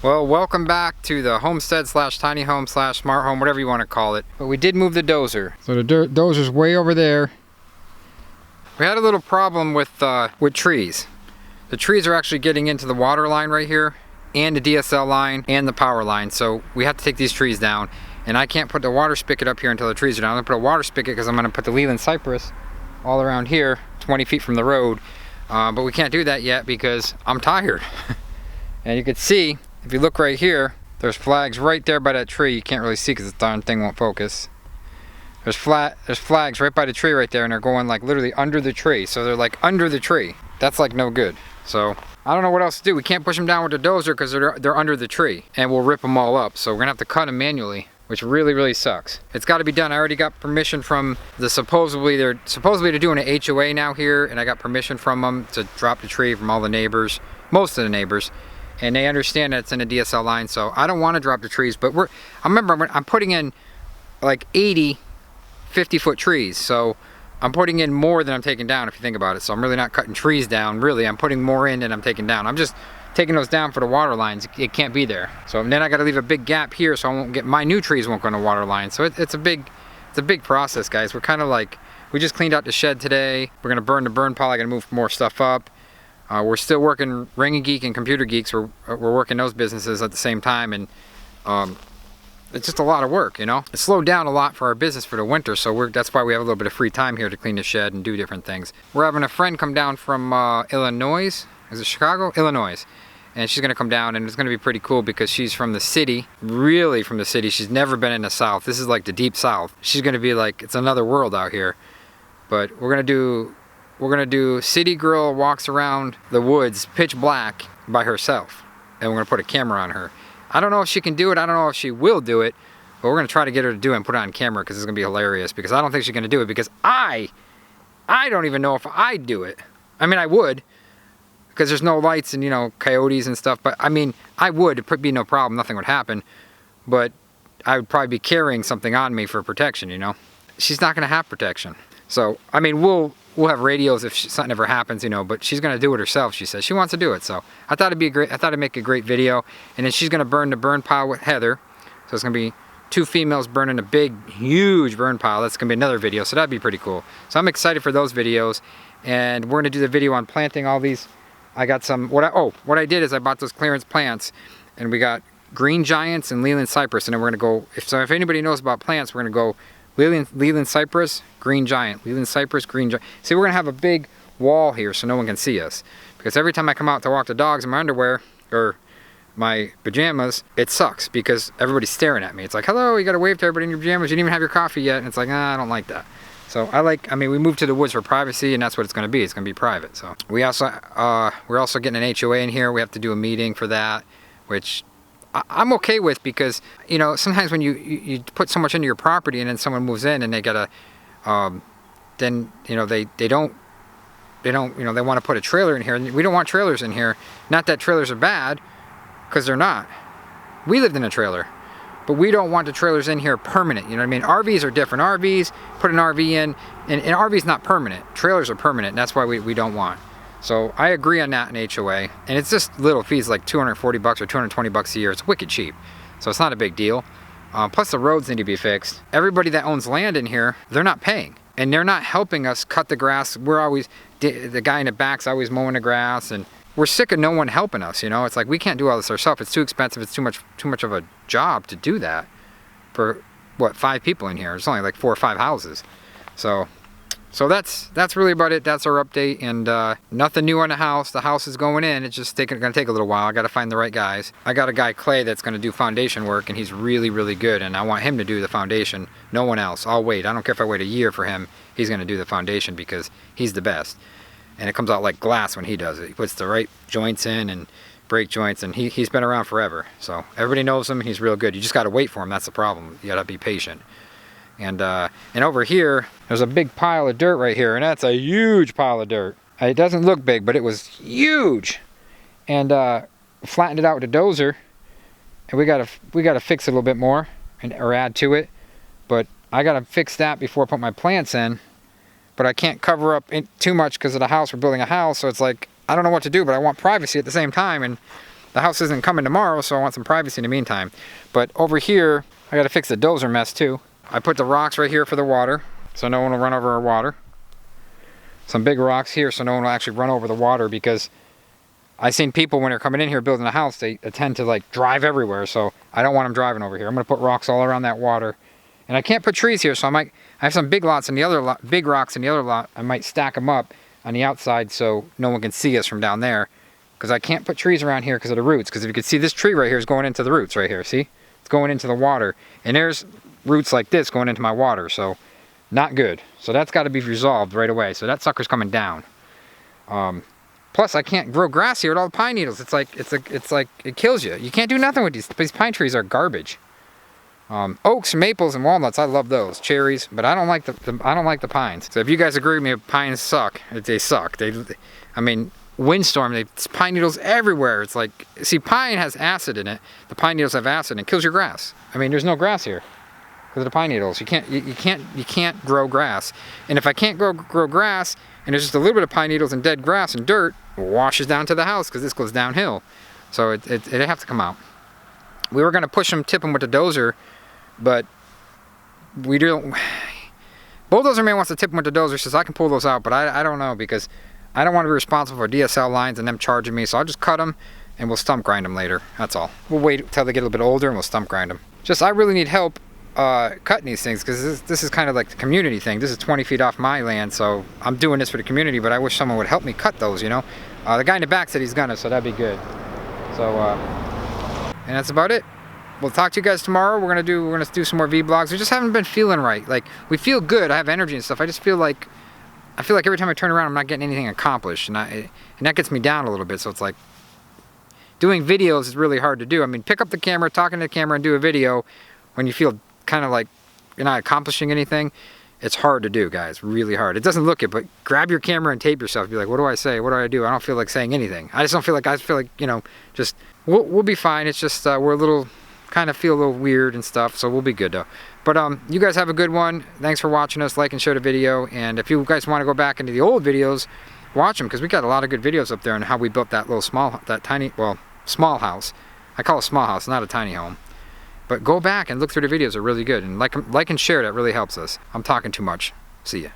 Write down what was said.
Well, welcome back to the homestead slash tiny home slash smart home, whatever you want to call it. But we did move the dozer. So the dozer's way over there. We had a little problem with trees. The trees are actually getting into the water line right here, and the DSL line, and the power line. So we have to take these trees down. And I can't put the water spigot up here until the trees are down. I'm going to put a water spigot because I'm going to put the Leland cypress all around here, 20 feet from the road. But we can't do that yet because I'm tired. And you can see, if you look right here, there's flags right there by that tree. You can't really see because the darn thing won't focus. There's flags right by the tree right there, and they're going like literally under the tree. So they're like under the tree. That's like no good. So I don't know what else to do. We can't push them down with the dozer because they're under the tree, and we'll rip them all up. So we're gonna have to cut them manually, which really sucks. It's got to be done. I already got permission from they're supposedly doing an HOA now here, and I got permission from them to drop the tree from all the neighbors, most of the neighbors. And they understand that it's in a DSL line, so I don't want to drop the trees, but I'm putting in like 80 50-foot trees, so I'm putting in more than I'm taking down, if you think about it. So I'm really not cutting trees down, really. I'm putting more in than I'm taking down. I'm just taking those down for the water lines. It can't be there. So then I got to leave a big gap here so I won't get, my new trees won't go in the water line. So it's a big process, guys. We're kind of like, we just cleaned out the shed today. We're going to burn the burn pile. I got to move more stuff up. We're still working Ring Geek and Computer Geeks. We're working those businesses at the same time, and it's just a lot of work, you know. It slowed down a lot for our business for the winter, so that's why we have a little bit of free time here to clean the shed and do different things. We're having a friend come down from Illinois. Is it Chicago? Illinois. And she's gonna come down, and it's gonna be pretty cool because she's from the city, really from the city. She's never been in the South. This is like the deep South. She's gonna be like, it's another world out here. But we're gonna do City Girl walks around the woods pitch black by herself, and we're gonna put a camera on her. I don't know if she can do it. I don't know if she will do it, but we're gonna try to get her to do it and put it on camera because it's gonna be hilarious. Because I don't think she's gonna do it because I don't even know if I'd do it. I mean, I would, because there's no lights and, you know, coyotes and stuff. But I mean, I would. It'd be no problem. Nothing would happen. But I would probably be carrying something on me for protection. You know, she's not gonna have protection. So I mean, we'll have radios if something ever happens, you know, but she's gonna do it herself. She says she wants to do it, so I thought it'd make a great video. And then she's gonna burn the burn pile with Heather, so it's gonna be 2 females burning a big, huge burn pile. That's gonna be another video, so that'd be pretty cool. So I'm excited for those videos, and we're gonna do the video on planting all these. I got some. What I did is I bought those clearance plants, and we got green giants and Leland cypress, and then we're gonna go. If anybody knows about plants, we're gonna go Leland cypress, green giant. Leland cypress, green giant. See, we're gonna have a big wall here so no one can see us. Because every time I come out to walk the dogs in my underwear or my pajamas, it sucks because everybody's staring at me. It's like, hello, you gotta wave to everybody in your pajamas. You didn't even have your coffee yet. And it's like, I don't like that. So we moved to the woods for privacy, and that's what it's gonna be. It's gonna be private. So we're also getting an HOA in here. We have to do a meeting for that, which I'm okay with, because, you know, sometimes when you put so much into your property and then someone moves in and they gotta, then, you know, they don't, you know, they want to put a trailer in here, and we don't want trailers in here. Not that trailers are bad, because they're not. We lived in a trailer, but we don't want the trailers in here permanent. You know what I mean? RVs are different. RVs, put an RV in, and RV's not permanent. Trailers are permanent, and that's why we don't want. So I agree on that in HOA, and it's just little fees like $240 or $220 a year. It's wicked cheap, so it's not a big deal. Plus the roads need to be fixed. Everybody that owns land in here, they're not paying, and they're not helping us cut the grass. The guy in the back's always mowing the grass, and we're sick of no one helping us. You know, it's like we can't do all this ourselves. It's too expensive. It's too much of a job to do that for what, 5 people in here. There's only like 4 or 5 houses, So that's really about it. That's our update, and nothing new on the house. The house is going in. It's just gonna take a little while. I got to find the right guys. I got a guy, Clay, that's gonna do foundation work, and he's really good, and I want him to do the foundation. No one else. I'll wait. I don't care if I wait a year for him. He's gonna do the foundation because he's the best, and it comes out like glass when he does it. He puts the right joints in and brake joints, and he's been around forever. So everybody knows him, and he's real good. You just got to wait for him. That's the problem. You gotta be patient. And over here, there's a big pile of dirt right here, and that's a huge pile of dirt. It doesn't look big, but it was huge. And flattened it out with a dozer, and we gotta fix it a little bit more, or add to it. But I gotta fix that before I put my plants in. But I can't cover up too much because of the house. We're building a house, so it's like I don't know what to do, but I want privacy at the same time. And the house isn't coming tomorrow, so I want some privacy in the meantime. But over here, I gotta fix the dozer mess too. I put the rocks right here for the water, so no one will run over our water. Some big rocks here so no one will actually run over the water, because I've seen people when they're coming in here building a house, they tend to like drive everywhere, so I don't want them driving over here. I'm gonna put rocks all around that water. And I can't put trees here, so I have some big lots in the other lot, big rocks in the other lot. I might stack them up on the outside so no one can see us from down there, because I can't put trees around here because of the roots. Because if you can see, this tree right here is going into the roots right here, see? It's going into the water, and there's roots like this going into my water, so not good. So that's got to be resolved right away. So that sucker's coming down. Plus, I can't grow grass here with all the pine needles. It's like it kills you. You can't do nothing with these. These pine trees are garbage. Oaks, maples, and walnuts, I love those. Cherries, but I don't like the pines. So if you guys agree with me, pines suck. They suck. I mean, windstorm, pine needles everywhere. It's like, see, pine has acid in it. The pine needles have acid, and it kills your grass. I mean, there's no grass here because of the pine needles. You can't grow grass. And if I can't grow grass, and there's just a little bit of pine needles and dead grass and dirt, it washes down to the house because this goes downhill. So it have to come out. We were gonna push them, tip them with the dozer, but we don't. Bulldozer man wants to tip them with the dozer, says I can pull those out, but I don't know, because I don't want to be responsible for DSL lines and them charging me, so I'll just cut them and we'll stump grind them later. That's all. We'll wait until they get a little bit older and we'll stump grind them. Just, I really need help cutting these things, because this is kind of like the community thing. This is 20 feet off my land, so I'm doing this for the community, but I wish someone would help me cut those, you know. The guy in the back said he's gonna, so that'd be good. So, and that's about it. We'll talk to you guys tomorrow. We're gonna do some more vlogs. We just haven't been feeling right. Like, we feel good. I have energy and stuff. I just feel like every time I turn around, I'm not getting anything accomplished, and that gets me down a little bit. So it's like, doing videos is really hard to do. I mean, pick up the camera, talking to the camera, and do a video when you feel kind of like you're not accomplishing anything. It's hard to do, guys. Really hard. It doesn't look it, but grab your camera and tape yourself. Be like, what do I say? What do I do? I don't feel like saying anything. I feel like, you know, just we'll be fine. It's just we're a little. Kind of feel a little weird and stuff, so we'll be good though. But you guys have a good one. Thanks for watching us. Like and share the video, and if you guys want to go back into the old videos, watch them, because we got a lot of good videos up there on how we built that little small house. I call it a small house, not a tiny home. But go back and look through the videos. They're really good, and like and share. That really helps us. I'm talking too much. See ya.